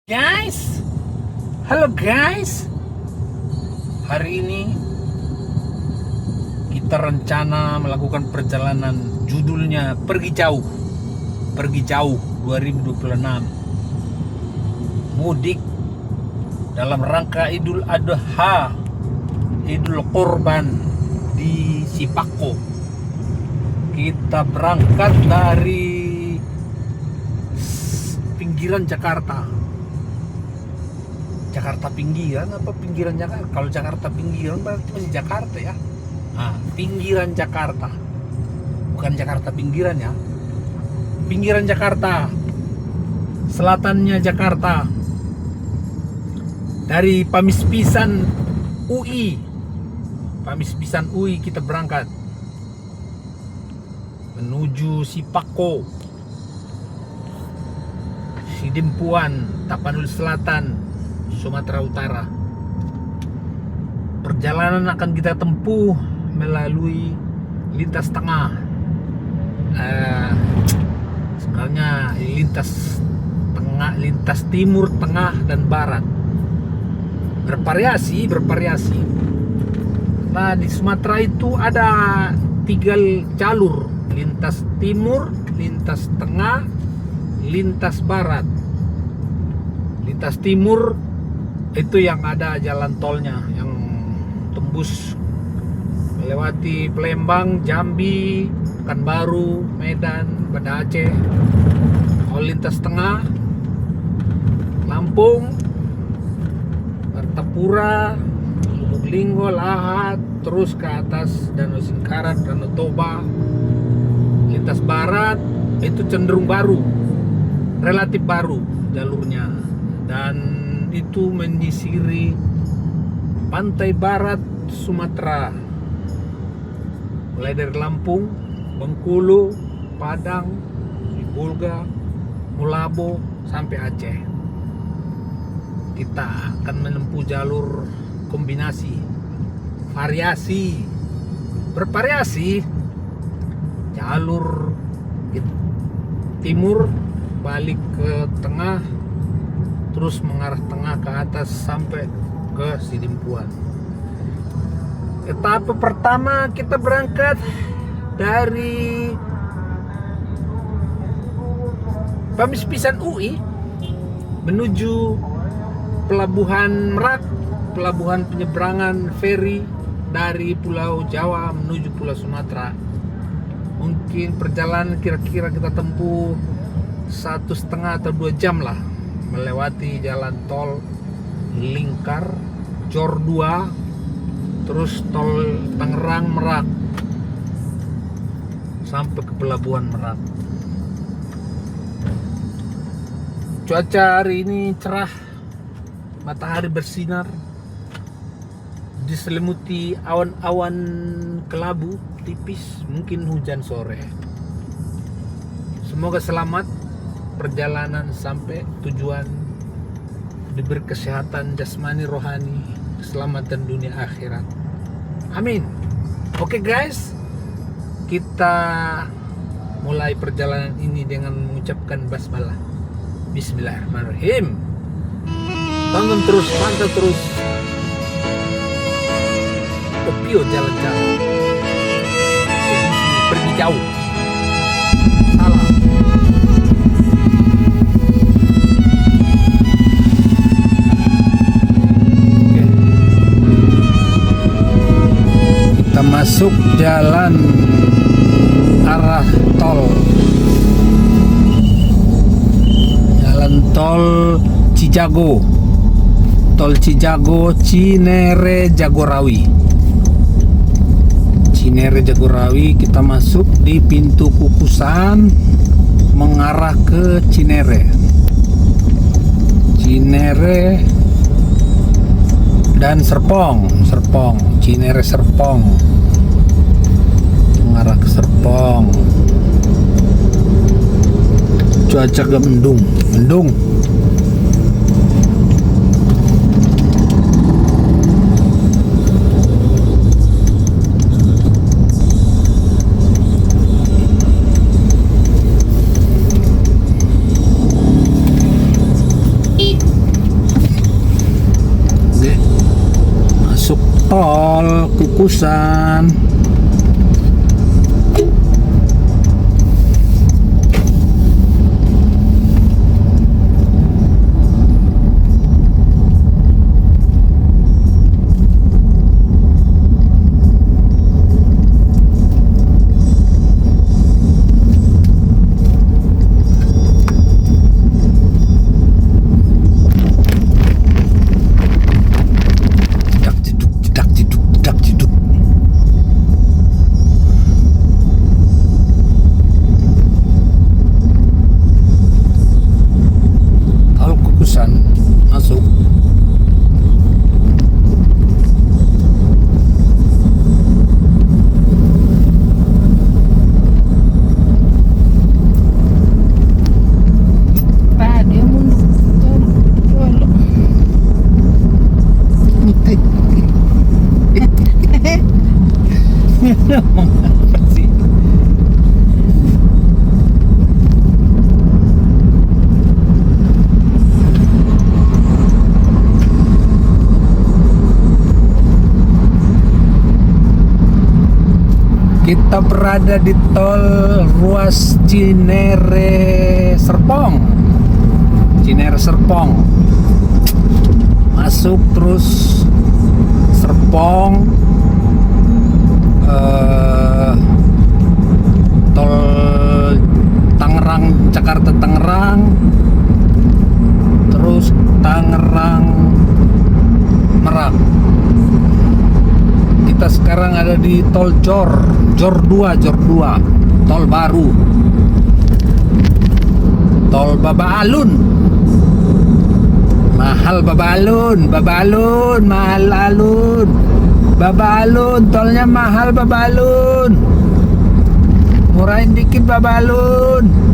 Guys, halo guys. Hari ini kita rencana melakukan perjalanan, judulnya Pergi Jauh 2026. Mudik dalam rangka Idul Adha, Idul Kurban di Sipako. Kita berangkat dari pinggiran Jakarta pinggiran apa pinggiran Jakarta? Kalau Jakarta pinggiran berarti masih Jakarta ya. Pinggiran Jakarta. Bukan Jakarta pinggiran ya. Pinggiran Jakarta. Selatannya Jakarta. Dari Pamispisan UI. Pamispisan UI kita berangkat menuju Sipako, Sidimpuan, Tapanuli Selatan, Sumatera Utara. Perjalanan akan kita tempuh melalui lintas tengah. Sebenarnya lintas tengah, lintas timur, tengah, dan barat. Bervariasi. Nah, di Sumatera itu ada 3 jalur: lintas timur, lintas tengah, lintas barat. Lintas timur itu yang ada jalan tolnya, yang tembus melewati Palembang, Jambi, Pekanbaru, Medan, Banda Aceh. Kalau lintas tengah, Lampung, Martapura, Lubuk Linggau, Lahat, terus ke atas Danau Singkarak, Danau Toba. Lintas barat itu cenderung baru, relatif baru jalurnya, dan itu menyisiri pantai barat Sumatera, mulai dari Lampung, Bengkulu, Padang, Sibolga, Mulabo sampai Aceh. Kita akan menempuh jalur kombinasi, bervariasi. Jalur timur balik ke tengah, terus mengarah tengah ke atas sampai ke Sidimpuan. Etapa pertama kita berangkat dari Pamispisan UI menuju Pelabuhan Merak, pelabuhan penyeberangan feri dari Pulau Jawa menuju Pulau Sumatera. Mungkin perjalanan kira-kira kita tempuh 1,5 atau 2 jam lah, melewati jalan tol Lingkar, Jor 2, terus tol Tangerang Merak sampai ke Pelabuhan Merak. Cuaca hari ini cerah, matahari bersinar, diselimuti awan-awan kelabu tipis, mungkin hujan sore. Semoga selamat perjalanan sampai tujuan, diberi kesehatan jasmani rohani, keselamatan dunia akhirat. Amin. Oke guys, kita mulai perjalanan ini dengan mengucapkan basmalah. Bismillahirrahmanirrahim. Tonton terus, pantau terus Opio Jalan-Jalan edisi Pergi Jauh. Salam. Kita masuk jalan arah tol, jalan tol Cijago, Cinere Jagorawi. Kita masuk di pintu Kukusan mengarah ke Cinere dan Serpong, Cinere Serpong, mengarah ke Serpong. Cuaca agak mendung. tol Kukusan. Masuk. Pak, dia mundur. Apa sih? Kita berada di tol ruas Cinere Serpong. Cinere Serpong. Masuk terus Serpong, tol Tangerang, Jakarta Tangerang, terus Tangerang Merak. Kita sekarang ada di tol Jor 2, tol baru, tol Baba Alun. Mahal Baba Alun, mahal Alun, Baba Alun, tolnya mahal Baba Alun, murahin dikit Baba Alun.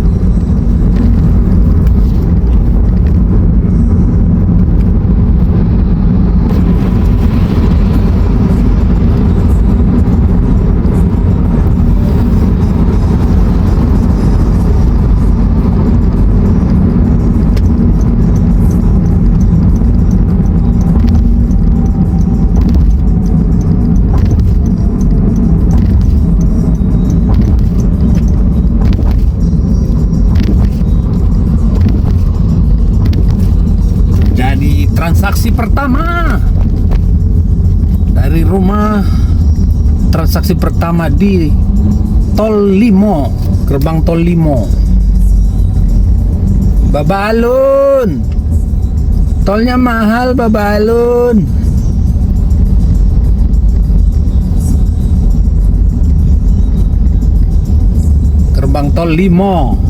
Transaksi pertama dari rumah, transaksi pertama di tol Limo, gerbang tol Limo. Baba Alun, tolnya mahal Baba Alun. Gerbang tol Limo,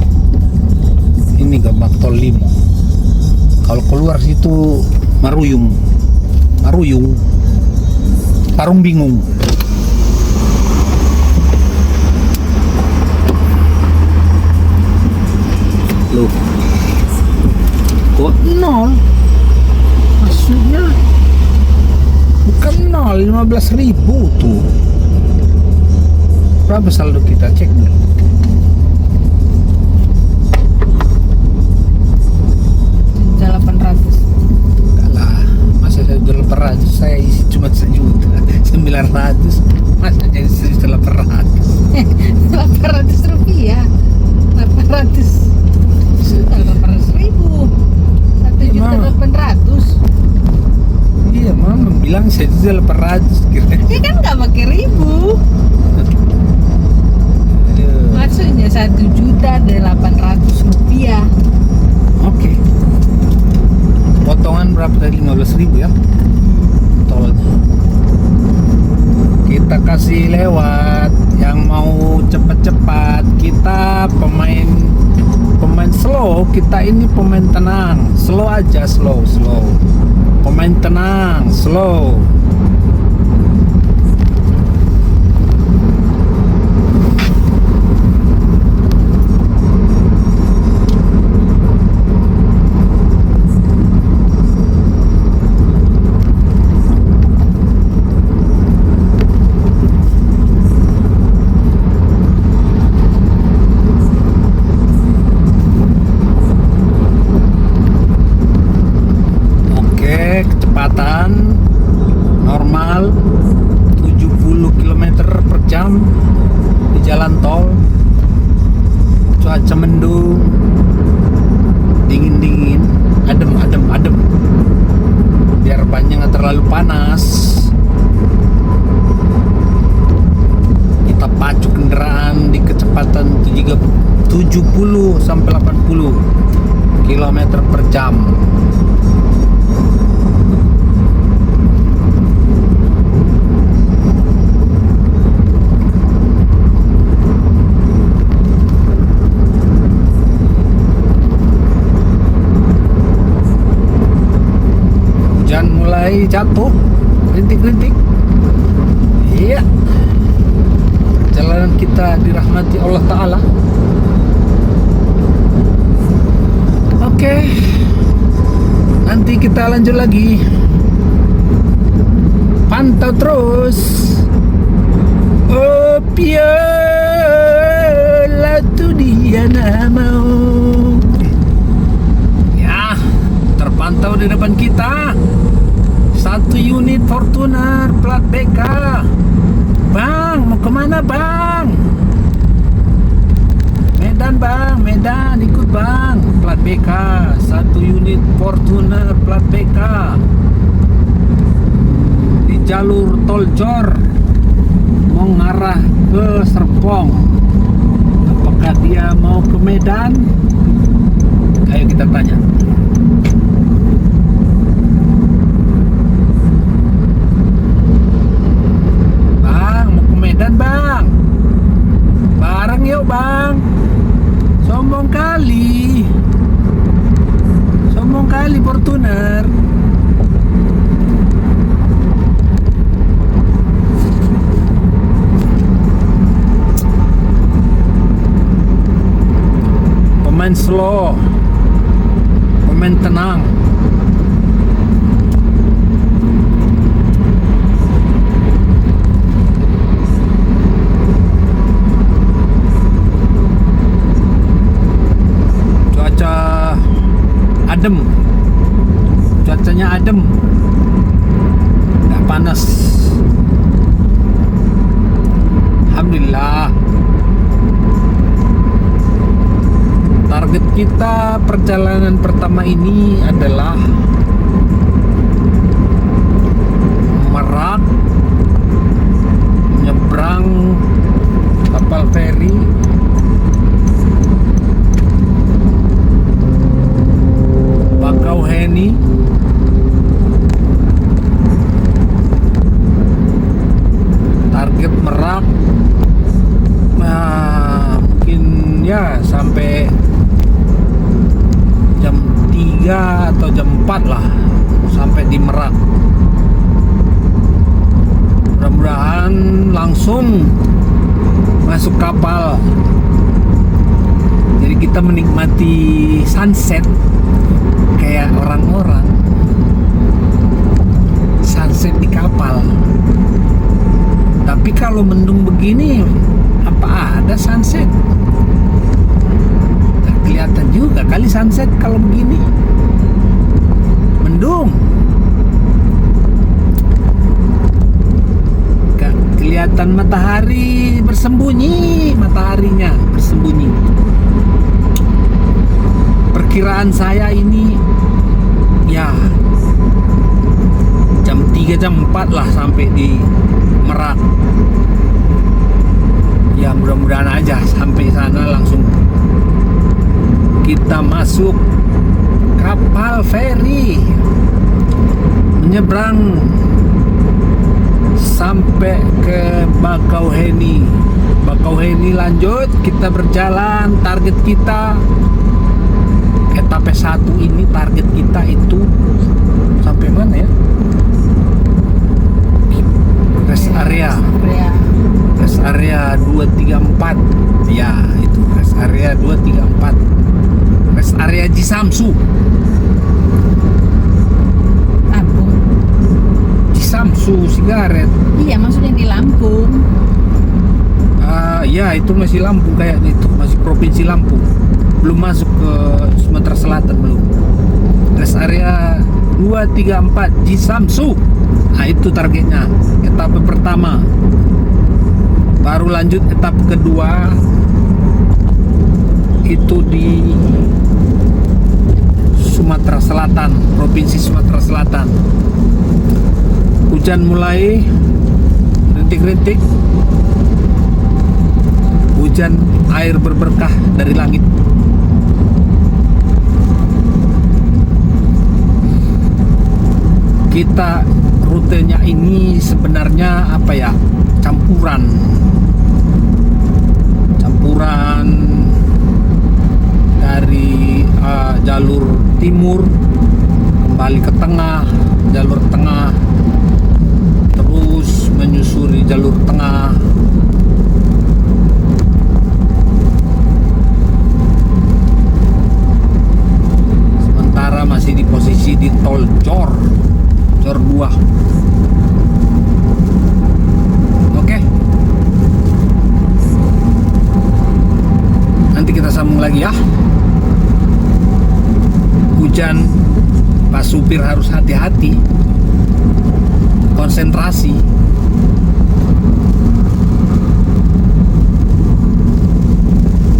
ini gerbang tol Limo. Kalau keluar situ Maruyung, Parung Bingung. Loh, kok nol? Maksudnya bukan nol, 15.000 tuh. Berapa saldo kita, cek dulu. Sudah 800. Saya isi cuma 1.900.000, masa jadi 1.800.000? 800 rupiah. 800. 800.000. 1.800.000. Iya, Mama bilang 1.800.000 kira. Dia kan nggak pakai ribu. Maksudnya 1.800.000 rupiah. Oke. Potongan berapa tadi? 15.000 ya? Tolnya. Kita kasih lewat yang mau cepat-cepat. Kita pemain slow, kita ini pemain tenang. Slow aja, slow. Pemain tenang, slow. jalan tol, cuaca mendung, dingin, adem, biar bannya nggak terlalu panas. Kita pacu kendaraan di kecepatan 70 sampai 80 km per jam. Hujan mulai jatuh, rintik-rintik. Iya, perjalanan kita dirahmati Allah Ta'ala. Oke, nanti kita lanjut lagi. Pantau terus. Oh piala tu dia namau. Ya, terpantau di depan kita satu unit Fortuner plat BK. Bang, mau kemana bang? Medan bang, Medan, ikut bang. Plat BK, satu unit Fortuner plat BK di jalur tol Jor, mau ngarah ke Serpong. Apakah dia mau ke Medan? Ayo kita tanya. Bang, mau ke Medan bang? Bareng yuk bang. Sombong kali Fortuner. Pemain slow, pemain tenang. Adem, cuacanya adem, nggak panas. Alhamdulillah. Target kita perjalanan pertama ini adalah Merak, menyeberang kapal feri Bakauheni, target Merak. Nah, mungkin ya sampai jam 3 atau jam 4 lah sampai di Merak. Mudah-mudahan langsung masuk kapal, jadi kita menikmati sunset kayak orang-orang sunset di kapal. Tapi kalau mendung begini, apa ada sunset? Gak kelihatan juga kali sunset kalau begini, mendung. Gak kelihatan matahari, bersembunyi, mataharinya bersembunyi. Perkiraan saya ini ya jam 3 jam 4 lah sampai di Merak. Ya mudah-mudahan aja sampai sana langsung kita masuk kapal feri menyeberang sampai ke Bakauheni. Bakauheni lanjut kita berjalan. Target kita etape 1 ini, target kita itu sampai mana ya? Rest area 234. Ya, itu rest area 234. Rest area Cisamsu. Lampung. Cisamsu Sigaret. Iya, maksudnya di Lampung. Ya, itu masih Lampung kayaknya, itu masih provinsi Lampung. Belum masuk ke Sumatera Selatan belum. Rest area 234 Cisamsu. Nah, itu targetnya etape pertama. Baru lanjut etap kedua, itu di Sumatera Selatan, Provinsi Sumatera Selatan. Hujan mulai rintik-rintik, hujan air berberkah dari langit. Kita rutenya ini sebenarnya apa ya, campuran dari jalur timur kembali ke tengah, jalur tengah terus menyusuri jalur tengah. Sementara masih di posisi di tol Cor 2. Oke. Nanti kita sambung lagi ya. Hujan, Pak supir harus hati-hati, konsentrasi.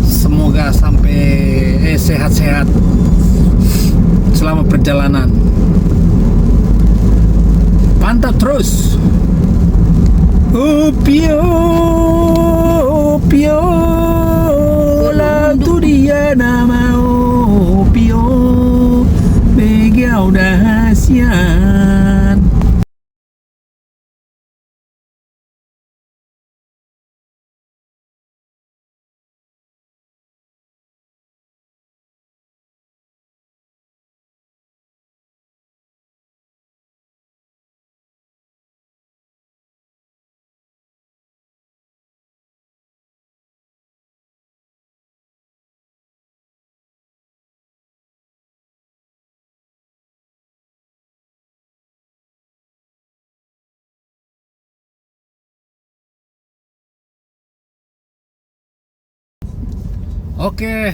Semoga sampai sehat-sehat selama perjalanan. Pantau terus. Opio la tu dia nama opio bega udah hasian. Oke,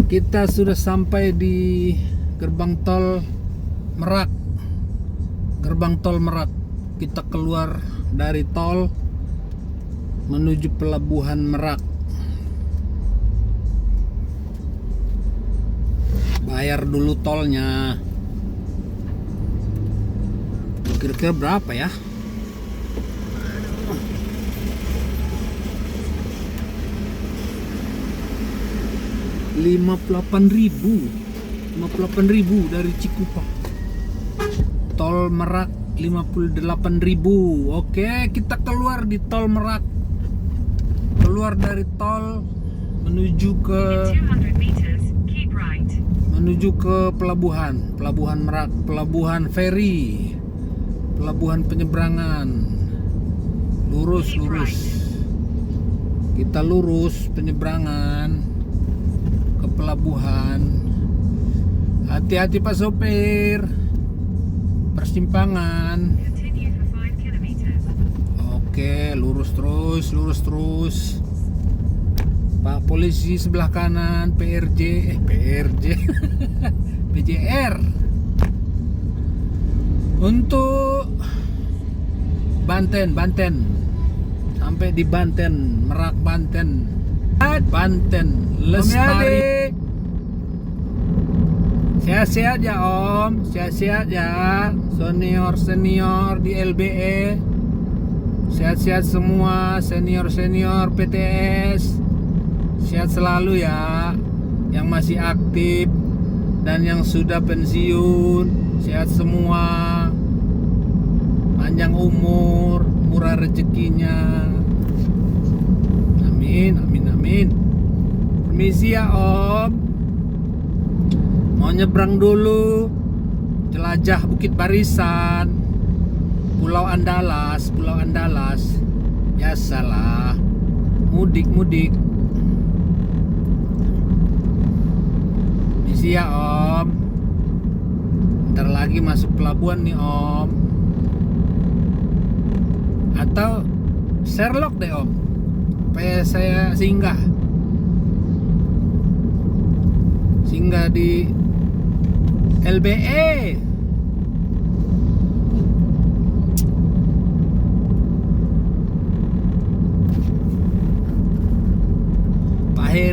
kita sudah sampai di gerbang tol Merak. Gerbang tol Merak. Kita keluar dari tol menuju pelabuhan Merak. Bayar dulu tolnya. Kira-kira berapa ya? 58.000 dari Cikupa. Tol Merak 58.000. Oke, kita keluar di tol Merak. Keluar dari tol menuju ke pelabuhan Merak, pelabuhan feri, pelabuhan penyeberangan. Lurus. Kita lurus penyeberangan ke pelabuhan. Hati-hati Pak sopir, persimpangan. Oke, lurus terus. Pak polisi sebelah kanan, PRJ PJR. Untuk Banten sampai di Banten, Merak Banten Lestari. Sehat-sehat ya Om, sehat-sehat ya senior di LBE, sehat-sehat semua senior PTS, sehat selalu ya, yang masih aktif dan yang sudah pensiun, sehat semua, panjang umur, murah rezekinya, amin. Permisi ya Om, mau nyebrang dulu, jelajah Bukit Barisan, Pulau Andalas. Biasalah, mudik. Permisi ya Om, ntar lagi masuk pelabuhan nih Om. Atau Sherlock deh Om, supaya saya singgah di LBE.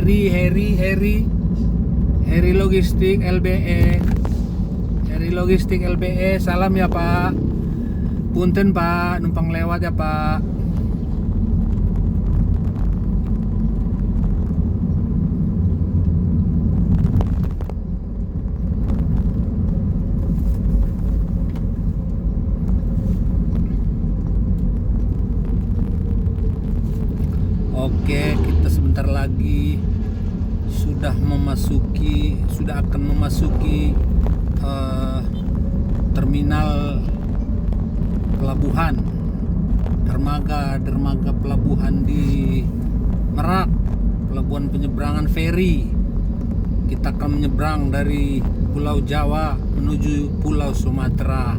Heri Logistik LBE. Heri Logistik LBE, salam ya Pak. Punten Pak, numpang lewat ya Pak. Oke, kita sebentar lagi sudah akan memasuki terminal pelabuhan dermaga pelabuhan di Merak, pelabuhan penyeberangan feri. Kita akan menyeberang dari Pulau Jawa menuju Pulau Sumatera.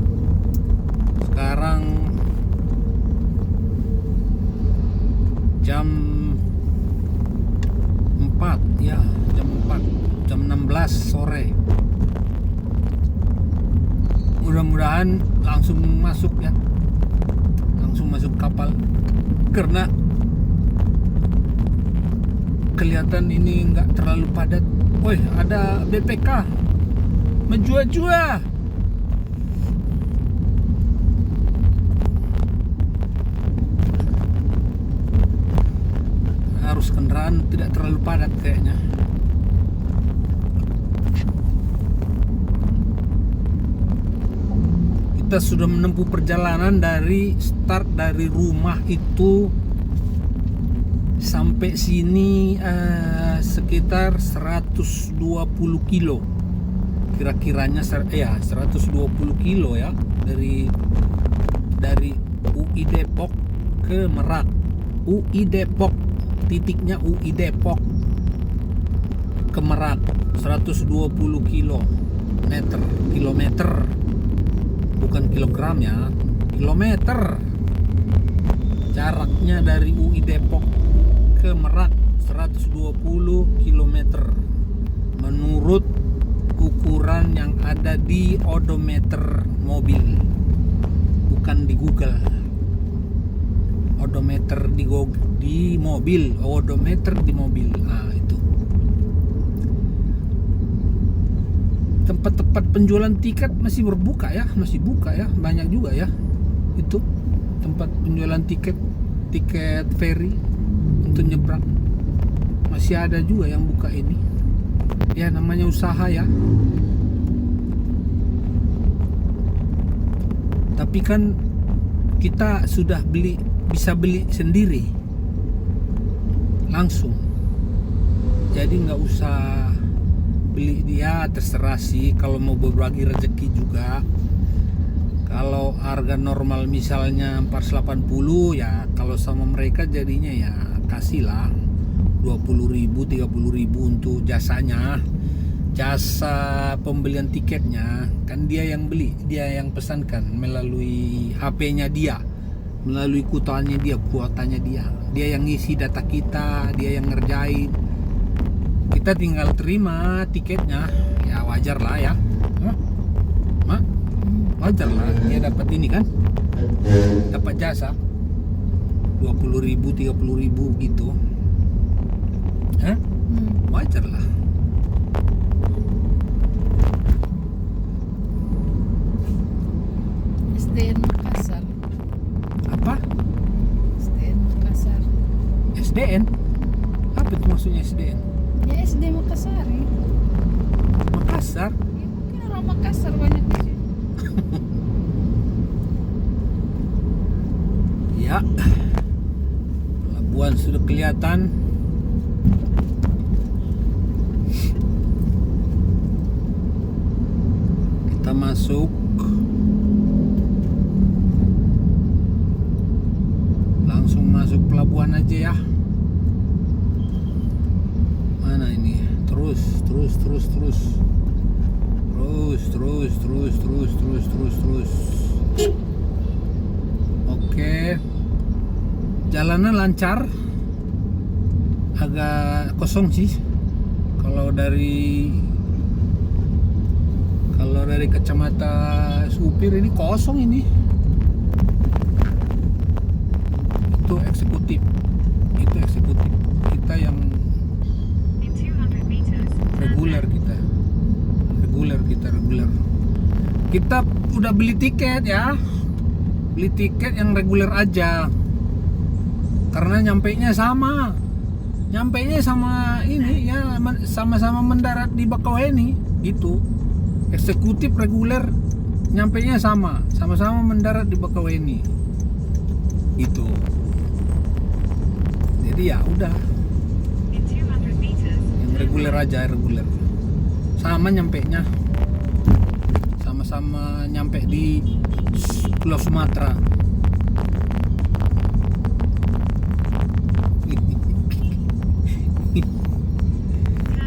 Sekarang jam 4 ya, jam 16 sore. Mudah-mudahan langsung masuk kapal, karena kelihatan ini nggak terlalu padat. Woi, ada BPK menjua-jua. Arus kendaraan tidak terlalu padat kayaknya. Kita sudah menempuh perjalanan dari rumah itu sampai sini sekitar 120 kilo. Kira-kiranya 120 kilo ya, dari UI Depok ke Merak. UI Depok, titiknya UI Depok ke Merak 120 kilometer, bukan kilogram ya, kilometer. Jaraknya dari UI Depok ke Merak 120 kilometer menurut ukuran yang ada di odometer mobil, bukan di Google. Odometer di mobil, odometer di mobil. Nah, itu tempat-tempat penjualan tiket masih buka ya, banyak juga ya. Itu tempat penjualan tiket ferry untuk nyebrang masih ada juga yang buka ini. Ya, namanya usaha ya. Tapi kan kita sudah bisa beli sendiri langsung, jadi nggak usah beli. Dia terserah sih, kalau mau berbagi rezeki juga. Kalau harga normal misalnya 480 ya, kalau sama mereka jadinya ya kasihlah 20.000 30.000 untuk jasanya, jasa pembelian tiketnya. Kan dia yang beli, dia yang pesankan melalui HP-nya dia, melalui kuotanya dia yang ngisi data kita, dia yang ngerjain. Kita tinggal terima tiketnya, ya wajar lah ya. Wajar lah, dia dapat ini kan, dapat jasa 20.000 30.000 gitu. Wajar lah. SDN Makassar. Apa? SDN Makassar. SDN? Apa itu maksudnya SDN? Ya SD Makassar ya. Makassar? Ya mungkin orang Makassar banyak di sini. Ya, pelabuhan sudah kelihatan. Kita masuk. Langsung masuk pelabuhan aja ya. Mana ini? Terus. Oke. Jalanan lancar. Agak kosong sih. Kalau dari kacamata supir ini kosong ini. Itu eksekutif. Kita yang reguler kita udah beli tiket ya, beli tiket yang reguler aja karena nyampainya sama ini ya, sama-sama mendarat di Bakauheni gitu. Eksekutif reguler nyampainya sama-sama mendarat di Bakauheni gitu. Jadi ya udah, yang reguler aja, sama nyampainya, sama-sama nyampe di Pulau Sumatera.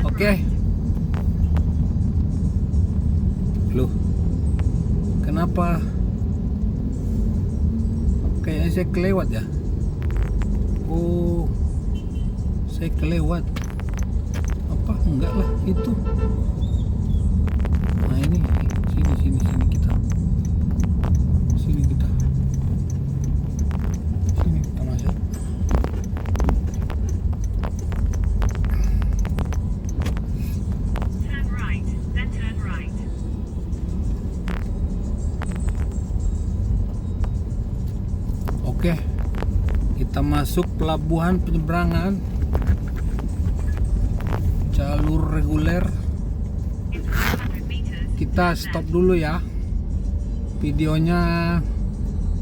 Oke. Loh, kenapa kayaknya saya kelewat ya? Oh, saya kelewat. Apa? Enggak lah, itu. Nah ini, sini kita. Sini kita masuk. Turn right, then turn right. Oke, kita masuk pelabuhan penyeberangan jalur reguler. In 500 meters, Kita stop dulu ya, videonya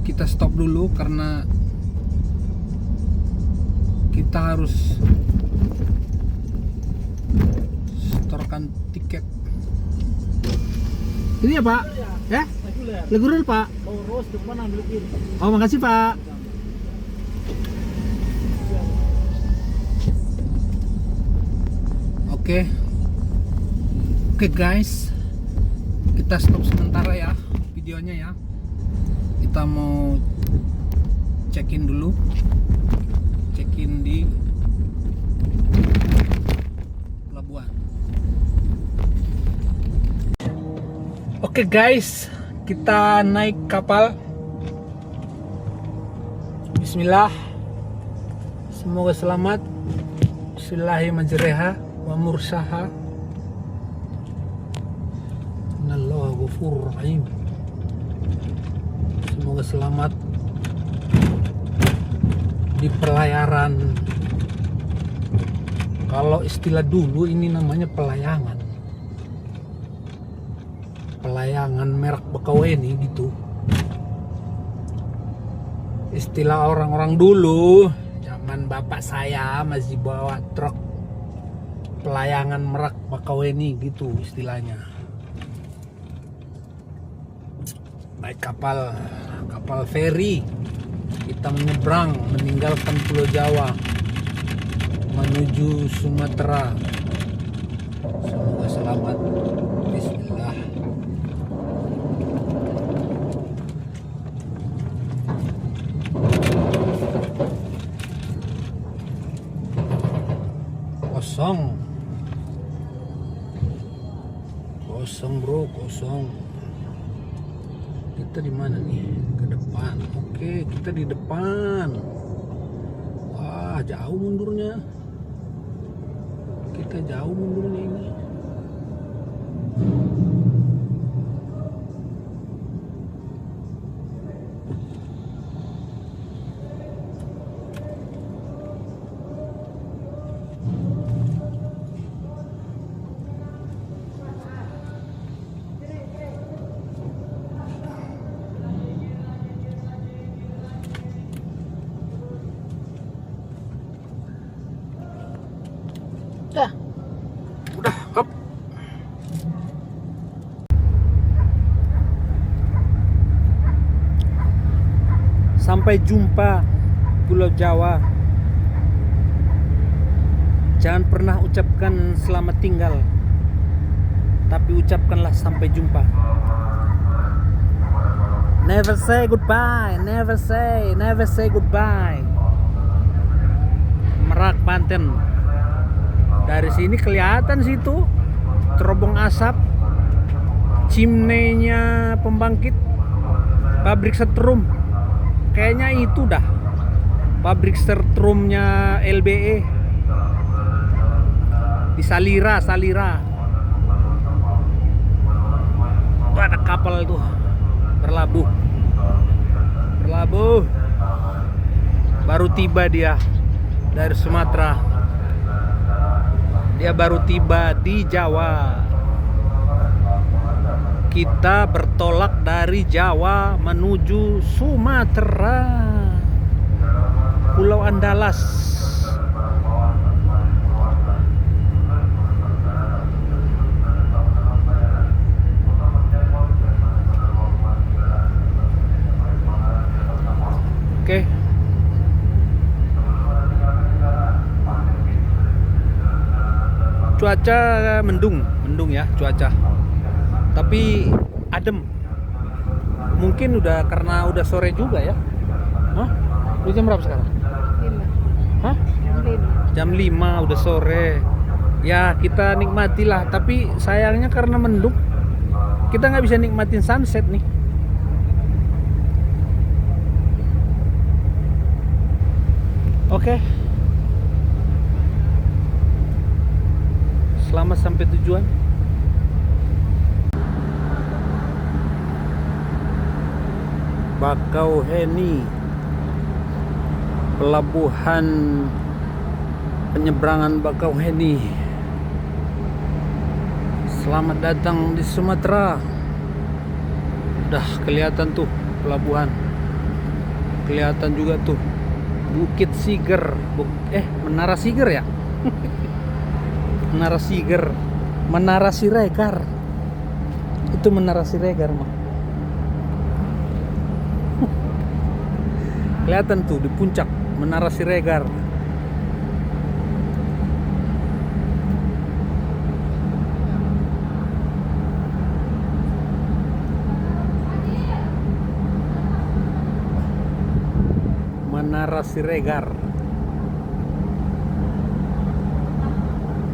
kita stop dulu karena kita harus setorkan tiket. Ini ya Pak? Ya? Reguler Pak? Oh makasih Pak. Oke guys, kita stop sementara ya videonya ya. Kita mau check-in dulu, check-in di pelabuhan. Oke guys, kita naik kapal. Bismillah, semoga selamat. Bismillahirrahmanirrahim wa mursaha. Innallaha ghafurur rahim. Semoga selamat di pelayaran. Kalau istilah dulu ini namanya pelayangan merek Bakauheni gitu. Istilah orang-orang dulu, zaman bapak saya masih bawa truk, pelayangan merak Bakauheni gitu istilahnya. Naik kapal feri, kita menyeberang meninggalkan Pulau Jawa menuju Sumatera. Semoga selamat. Bismillah. Kosong bro, kosong. Kita di mana nih? Ke depan. Oke, kita di depan. Wah, jauh mundurnya. Kita jauh mundurnya ini. Udah, hop. Sampai jumpa Pulau Jawa. Jangan pernah ucapkan selamat tinggal, tapi ucapkanlah sampai jumpa. Never say goodbye, never say goodbye. Merak, Banten. Dari sini kelihatan situ terobong asap, chimney-nya pembangkit pabrik setrum. Kayaknya itu dah pabrik setrumnya LBE. Di Salira. Tuh ada kapal tuh berlabuh. Baru tiba dia dari Sumatera. Dia baru tiba di Jawa. Kita bertolak dari Jawa menuju Sumatera, Pulau Andalas. Oke. Cuaca mendung ya cuaca. Tapi adem. Mungkin karena udah sore juga ya. Hah? Udah jam berapa sekarang? 5. Hah? Jam 5. Jam 5 udah sore. Ya kita nikmatilah. Tapi sayangnya karena mendung, kita nggak bisa nikmatin sunset nih. Oke. Selamat sampai tujuan. Bakauheni, pelabuhan penyeberangan Bakauheni. Selamat datang di Sumatera. Udah kelihatan tuh pelabuhan. Kelihatan juga tuh Bukit Siger. Menara Siger ya? Menara Siger, Menara Siregar. Itu Menara Siregar mah. Kelihatan tuh di puncak Menara Siregar. Menara Siregar.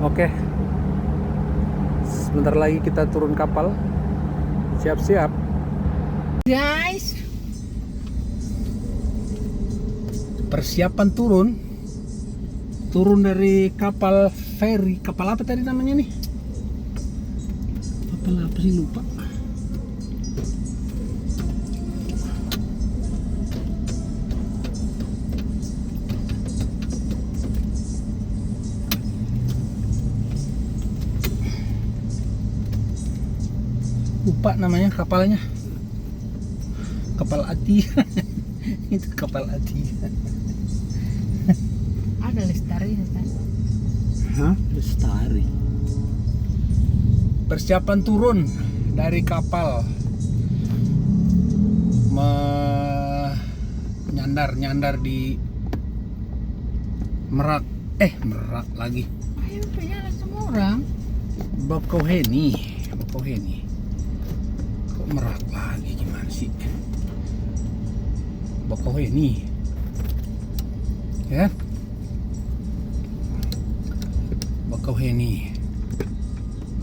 Oke. Sebentar lagi kita turun kapal. Siap-siap. Guys, Persiapan turun dari kapal feri. Kapal apa tadi namanya nih? Kapal apa sih, lupa. Lupa namanya kapalnya. Kapal Ati. Itu kapal Ati. ada lestari. Hah? Lestari. Persiapan turun dari kapal, nyandar di Merak. Merak lagi. Ayo penjara semua orang. Bakauheni. Kok Merak lagi, gimana sih? Bakauheni. Ya. Bakauheni.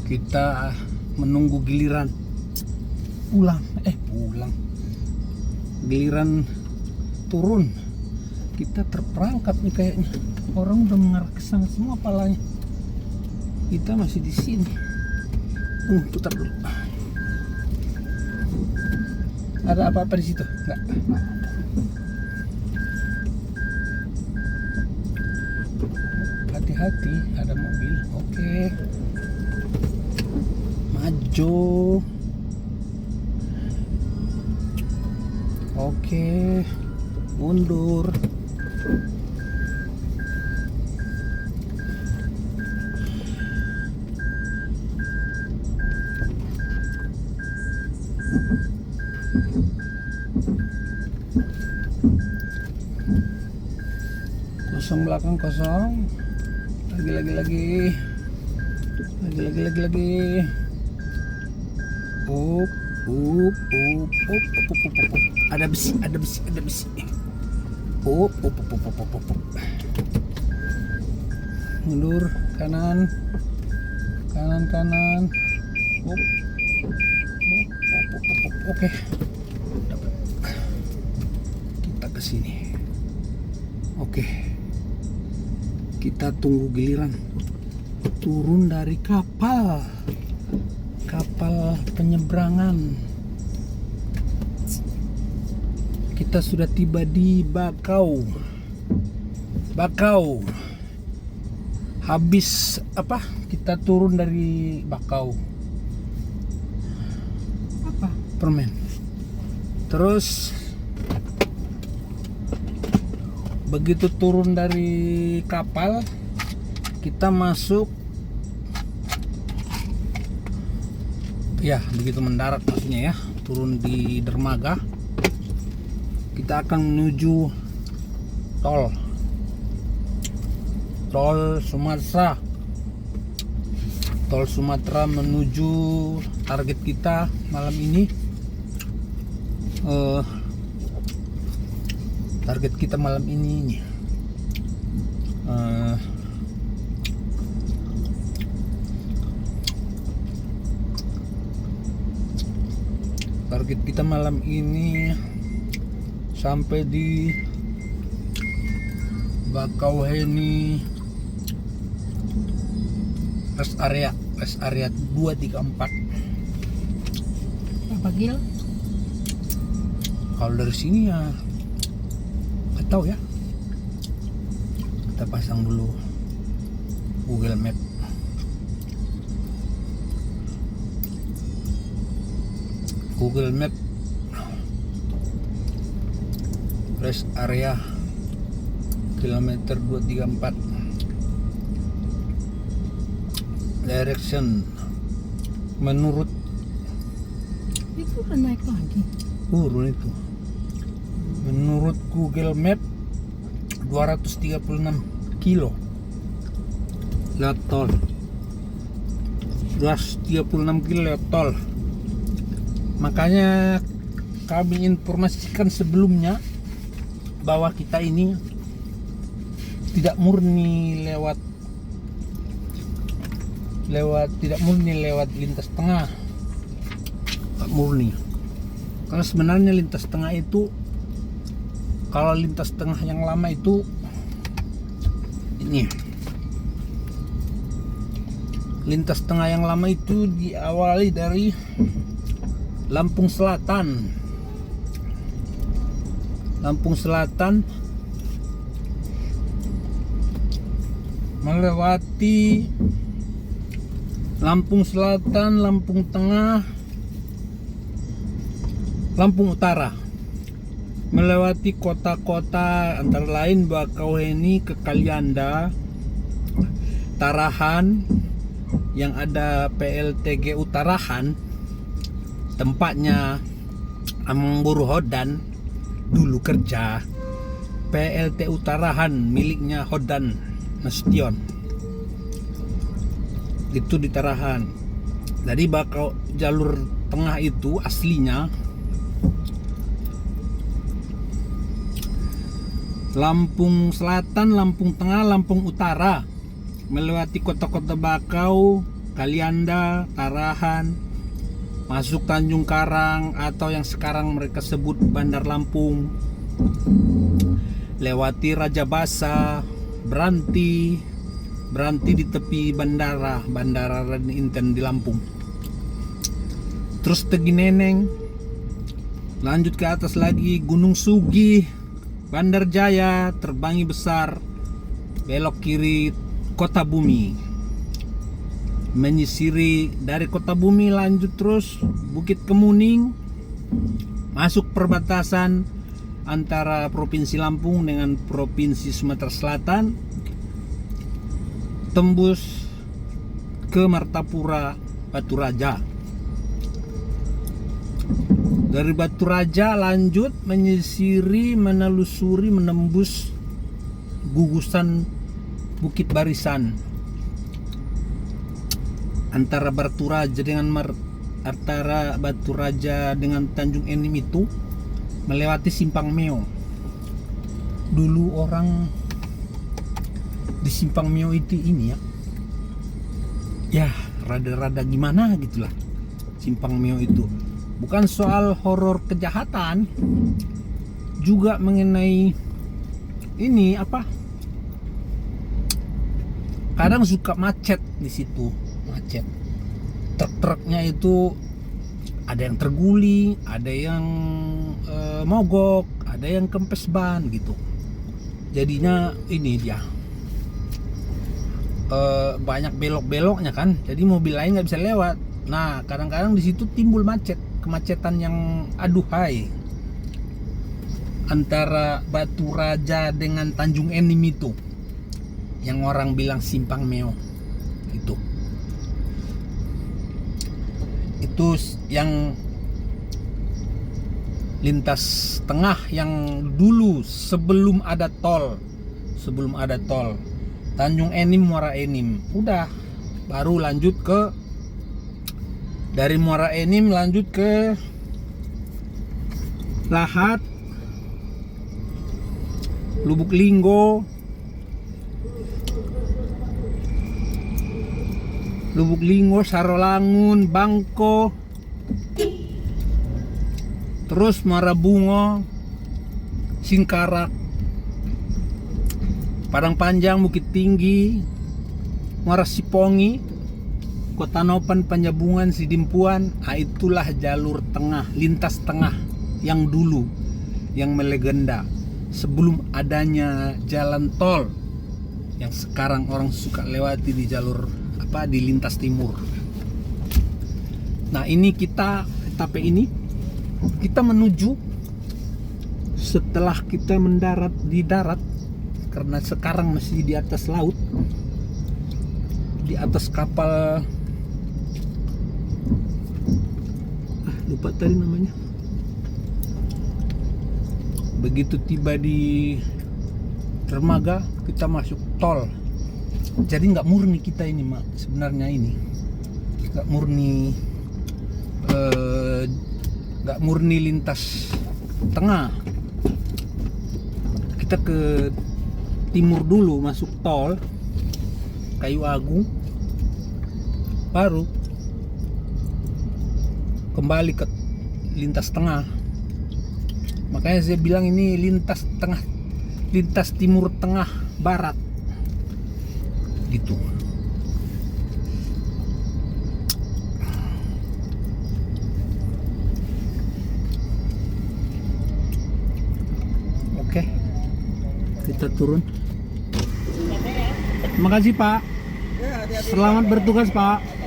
Kita menunggu giliran pulang. Giliran turun. Kita terperangkap nih kayaknya. Orang udah mengarah ke sana semua palanya. Kita masih di sini. Putar dulu. Ada apa-apa di situ? Enggak. Hati-hati, ada mobil. Oke. Maju. Oke. Mundur. Kosong belakang, kosong. Lagi. Up. Ada besi. Up. Mundur, kanan. Up. Oke. Dapat. Kita ke sini. Oke. Kita tunggu giliran. turun dari kapal penyeberangan. Kita sudah tiba di Bakau. Habis kita turun dari Bakau, Apa? permen. Terus begitu turun dari kapal, kita masuk, ya begitu mendarat maksudnya ya, turun di dermaga, kita akan menuju tol Sumatera menuju target kita malam ini. Target kita malam ini sampai di Bakauheni rest area 234. Apa Gil? Kalau dari sini ya nggak tahu ya. Kita pasang dulu Google Map. Rest area kilometer 234. Direction menurut Itu udah naik lagi. turun itu. Menurut Google Map 236 kilo lewat tol. 236 kilo lewat tol. Makanya kami informasikan sebelumnya bahwa kita ini tidak murni lewat lintas tengah. Tak murni. Karena sebenarnya lintas tengah itu, kalau lintas tengah yang lama itu ini. Lintas tengah yang lama itu diawali dari Lampung Selatan melewati Lampung Selatan, Lampung Tengah, Lampung Utara, melewati kota-kota antara lain Bakauheni, Kekalianda, Tarahan, yang ada PLTG Utarahan, tempatnya Amang Buruhodan dulu kerja. PLT Utarahan miliknya Hodan Nasution, itu di Tarahan. Jadi bakal jalur tengah itu aslinya Lampung Selatan, Lampung Tengah, Lampung Utara, melewati kota-kota Bakau, Kalianda, Tarahan, masuk Tanjung Karang atau yang sekarang mereka sebut Bandar Lampung, lewati Raja Basa, berhenti di tepi bandara Raden Inten di Lampung, terus Tegi Neneng, lanjut ke atas lagi Gunung Sugih, Bandar Jaya, Terbangi Besar, belok kiri Kota Bumi, menyisiri dari Kota Bumi, lanjut terus Bukit Kemuning, masuk perbatasan antara Provinsi Lampung dengan Provinsi Sumatera Selatan, tembus ke Martapura, Batu Raja. Dari Batu Raja lanjut menyisiri, menelusuri, menembus gugusan Bukit Barisan antara Batu Raja dengan Tanjung Enim itu, melewati Simpang Meo. Dulu orang di Simpang Meo itu ini ya rada-rada gimana gitulah. Simpang Meo itu bukan soal horor kejahatan, juga mengenai ini kadang suka macet di situ, macet. Truk-truknya itu ada yang terguling, ada yang mogok, ada yang kempes ban gitu. Jadinya ini dia banyak belok-beloknya kan, jadi mobil lain nggak bisa lewat. Nah kadang-kadang di situ timbul macet, kemacetan yang aduhai antara Batu Raja dengan Tanjung Enim itu, yang orang bilang simpang meo itu yang lintas tengah yang dulu sebelum ada tol Tanjung Enim Muara Enim. Udah baru lanjut ke dari Muara Enim lanjut ke Lahat, Lubuk Linggo, Sarolangun, Bangko, terus Muara Bungo, Singkarak, Padang Panjang, Bukit Tinggi, Muara Sipongi, Kota Nopan, Panjabungan, Sidimpuan. Itulah jalur tengah, lintas tengah yang dulu, yang melegenda sebelum adanya jalan tol yang sekarang orang suka lewati di jalur di lintas timur. Nah ini kita etape ini kita menuju, setelah kita mendarat di darat, karena sekarang masih di atas laut, di atas kapal lupa tadi namanya. Begitu tiba di dermaga kita masuk tol. Jadi nggak murni kita ini mak, sebenarnya ini nggak murni lintas tengah. Kita ke timur dulu, masuk tol Kayu Agung, baru kembali ke lintas tengah. Makanya saya bilang ini lintas tengah, lintas timur tengah barat gitu. Oke, kita turun. Terima kasih Pak. Selamat bertugas Pak.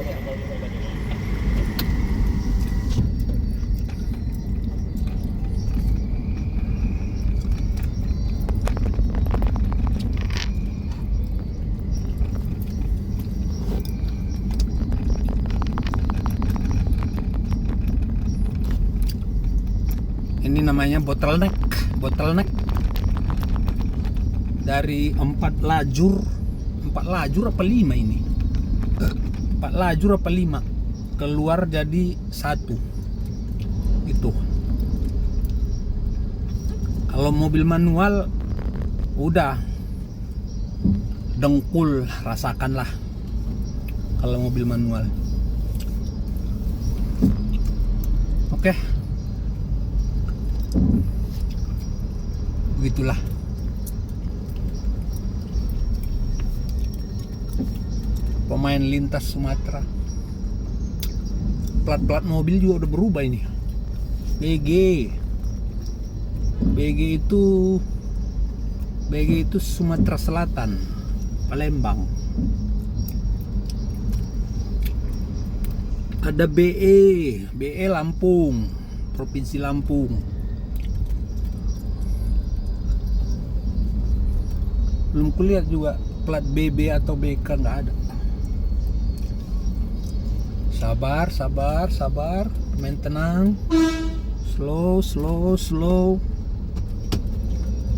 Ini namanya bottleneck dari 4 lajur apa 5 ini, 4 lajur apa 5 keluar jadi 1 gitu. Kalau mobil manual udah dengkul, rasakanlah kalau mobil manual. Oke, begitulah. Pemain lintas Sumatera. Plat-plat mobil juga udah berubah ini. BG itu Sumatera Selatan, Palembang. Ada BE Lampung, Provinsi Lampung. Belum kulihat juga plat BB atau BK, nggak ada. Sabar, main tenang, slow.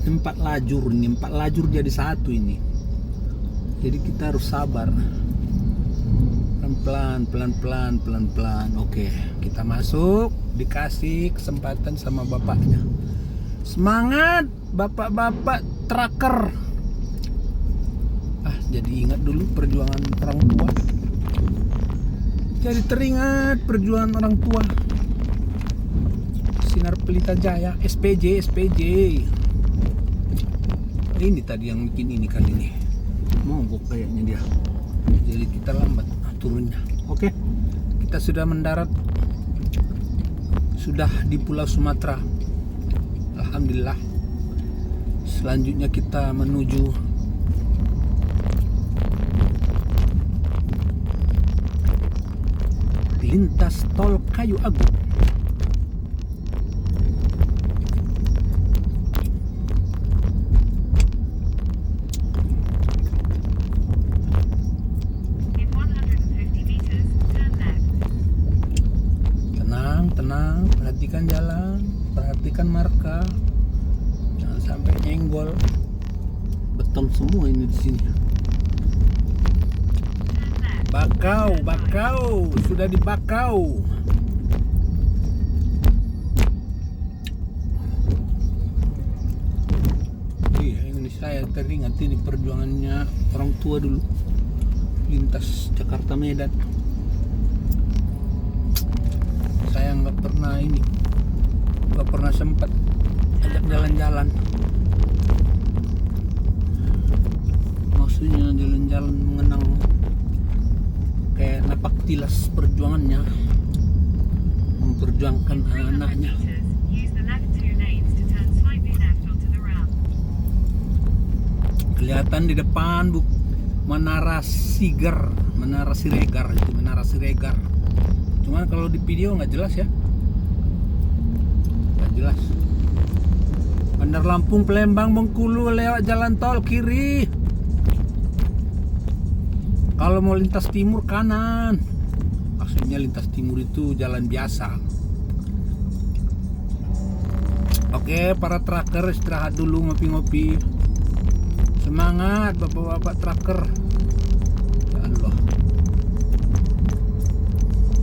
4 lajur ini, 4 lajur jadi 1 ini. Jadi kita harus sabar, pelan-pelan. Oke, kita masuk, dikasih kesempatan sama bapaknya. Semangat bapak-bapak tracker. Jadi ingat dulu perjuangan orang tua. Jadi teringat perjuangan orang tua. Sinar Pelita Jaya, SPJ. Ini tadi yang bikin ini kali ini. mogok kayaknya dia, jadi kita lambat turunnya. Oke, kita sudah mendarat, sudah di Pulau Sumatera, alhamdulillah. Selanjutnya kita menuju lintas tol Kayu Agung. In 150 meters, turn left. Tenang, perhatikan jalan, perhatikan marka, jangan sampai nyenggol. Beton semua ini di sini. Turn left. Bakau, sudah dibakau. Iya, ini saya teringat ini perjuangannya orang tua dulu, lintas Jakarta Medan. Saya nggak pernah sempat ajak jalan-jalan. Maksudnya jalan-jalan mengenang, kayak napak tilas perjuangannya, memperjuangkan 300 anak-anaknya. meters, use the left 2 lanes to turn slightly left onto the ramp. Kelihatan di depan Menara Siregar itu, Menara Siregar. Cuman kalau di video nggak jelas ya, nggak jelas. Bandar Lampung, Palembang, Bengkulu lewat jalan tol kiri. Kalau mau lintas timur kanan. Maksudnya lintas timur itu jalan biasa. Oke, para tracker istirahat dulu, ngopi-ngopi. Semangat bapak-bapak tracker. Ya Allah.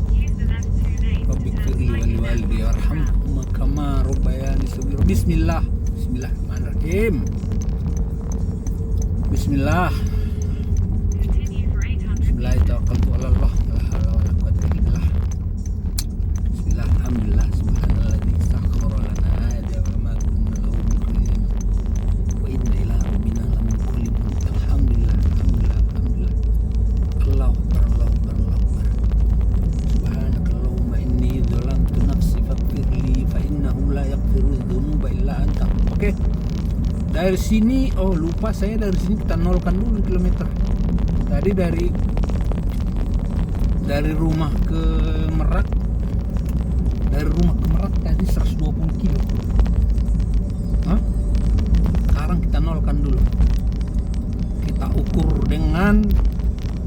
Use the left 2 lanes to Rabbi turn firli wal slightly left walidi onto the ramp. warhamhuma kama rabbayani shaghira. Bismillah. Bismillahirrahmanirrahim. Bismillah. Continue for 800 Bismillah, meters. tawakkaltu 'ala Allah, la haula wala quwwata illa billah. Bismillah, alhamdulillah, subhanalladzi sakhkhara lana hadza wa ma kunna lahu muqrinin. Wa inna ila rabbina lamunqalibun. Alhamdulillah, alhamdulillah, alhamdulillah. Allahu akbar, Allahu akbar, Allahu akbar. Subhanakallahumma inni dzalamtu nafsi faghfirli fa innahu la yaghfiru dzunuba illa anta. Oke. Dari sini, oh lupa saya, dari sini kita nolkan dulu kilometer. Tadi dari rumah ke Merak, tadi 120 kilo. Hah? Sekarang kita nolkan dulu. Kita ukur dengan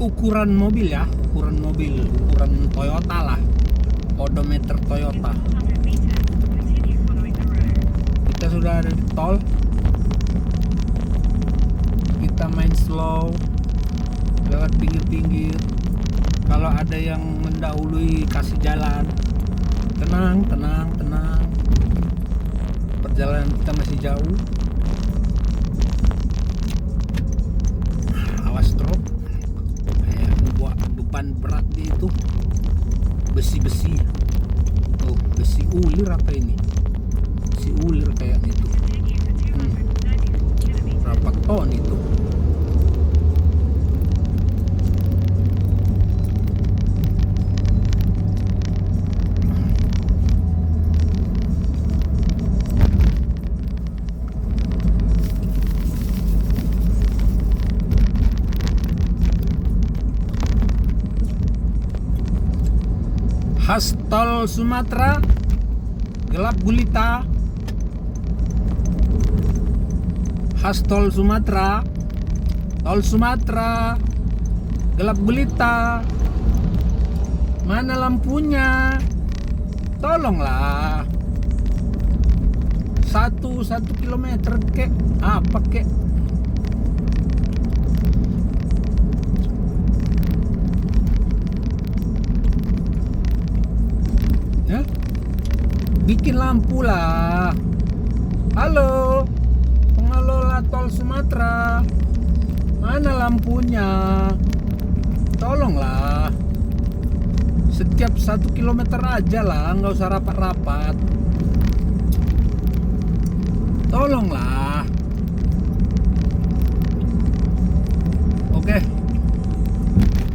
ukuran mobil ya, ukuran Toyota lah, odometer In Toyota. 400 meters, continue following the road. Kita sudah ada di tol. Kita main slow, lewat pinggir-pinggir. Kalau ada yang mendahului kasih jalan. Tenang. Perjalanan kita masih jauh. Awas drop. Kayak membawa beban berat itu. Besi-besi. Oh, besi ulir apa ini? Besi ulir kayaknya itu. Continue for 234 kilometers. Berapa ton itu? Khas tol Sumatera, gelap gulita. Khas tol Sumatera, gelap gulita. Mana lampunya? Tolonglah. 1 kilometer kek, apa kek? Ya, bikin lampu lah. Halo, pengelola tol Sumatera, mana lampunya? Tolonglah. Setiap 1 kilometer aja lah, nggak usah rapat-rapat. Tolonglah. Oke,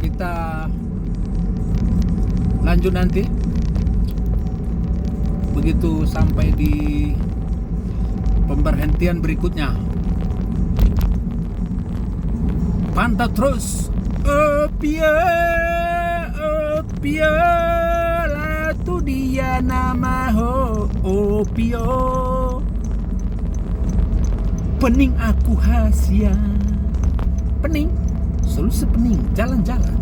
kita lanjut nanti begitu sampai di pemberhentian berikutnya. Pantau terus. Opia latu dia nama ho opio. Pening aku hasia. Pening, selalu sepening jalan-jalan.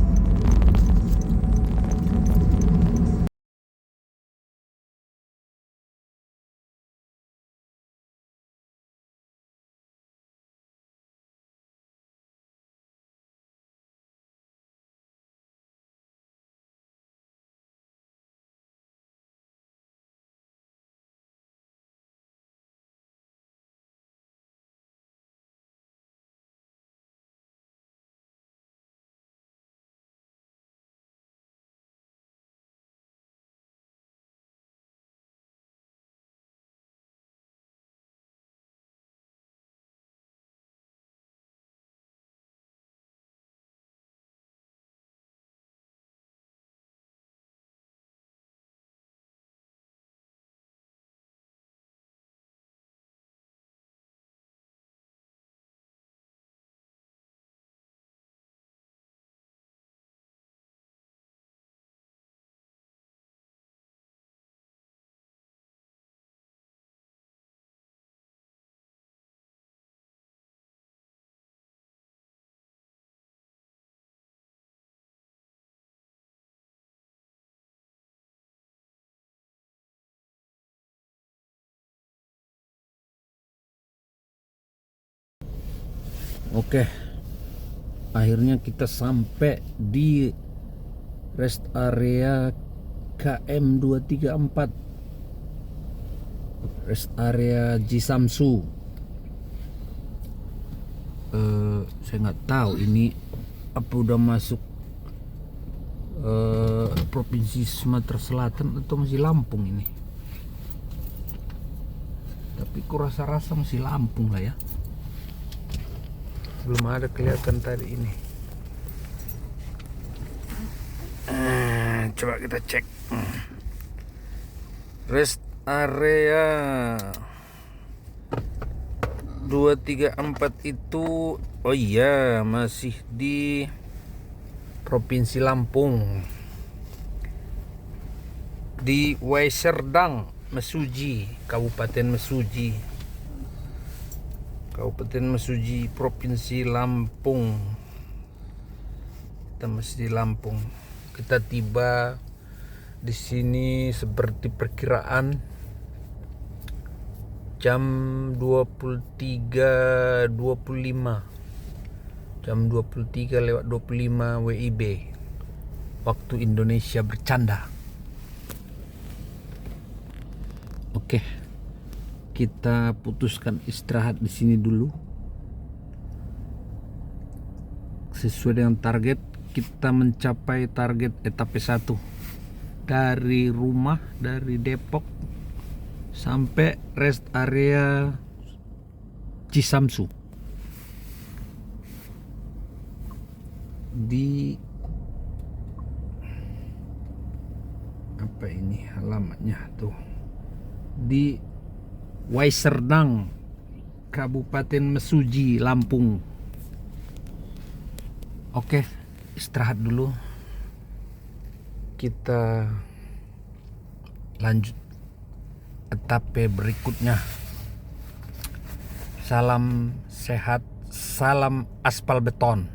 Oke, akhirnya kita sampai di rest area KM 234, rest area Jisamsu. Saya nggak tahu ini apa udah masuk provinsi Sumatera Selatan atau masih Lampung ini. Tapi kurasa-rasa masih Lampung lah ya. Belum ada kelihatan tadi ini. Coba kita cek. Rest area 234 itu, oh iya, masih di Provinsi Lampung, di Waiserdang, Mesuji, Kabupaten Mesuji, Provinsi Lampung. Kita masih di Lampung. Kita tiba di sini seperti perkiraan jam 23.25, jam 23:25 WIB, waktu Indonesia bercanda. Oke, kita putuskan istirahat di sini dulu. Sesuai dengan target, kita mencapai target etape 1 dari rumah, dari Depok sampai rest area Jisamsu di apa ini alamatnya tuh, di Waiserdang, Kabupaten Mesuji, Lampung. Oke, istirahat dulu. Kita lanjut etape berikutnya. Salam sehat, salam aspal beton.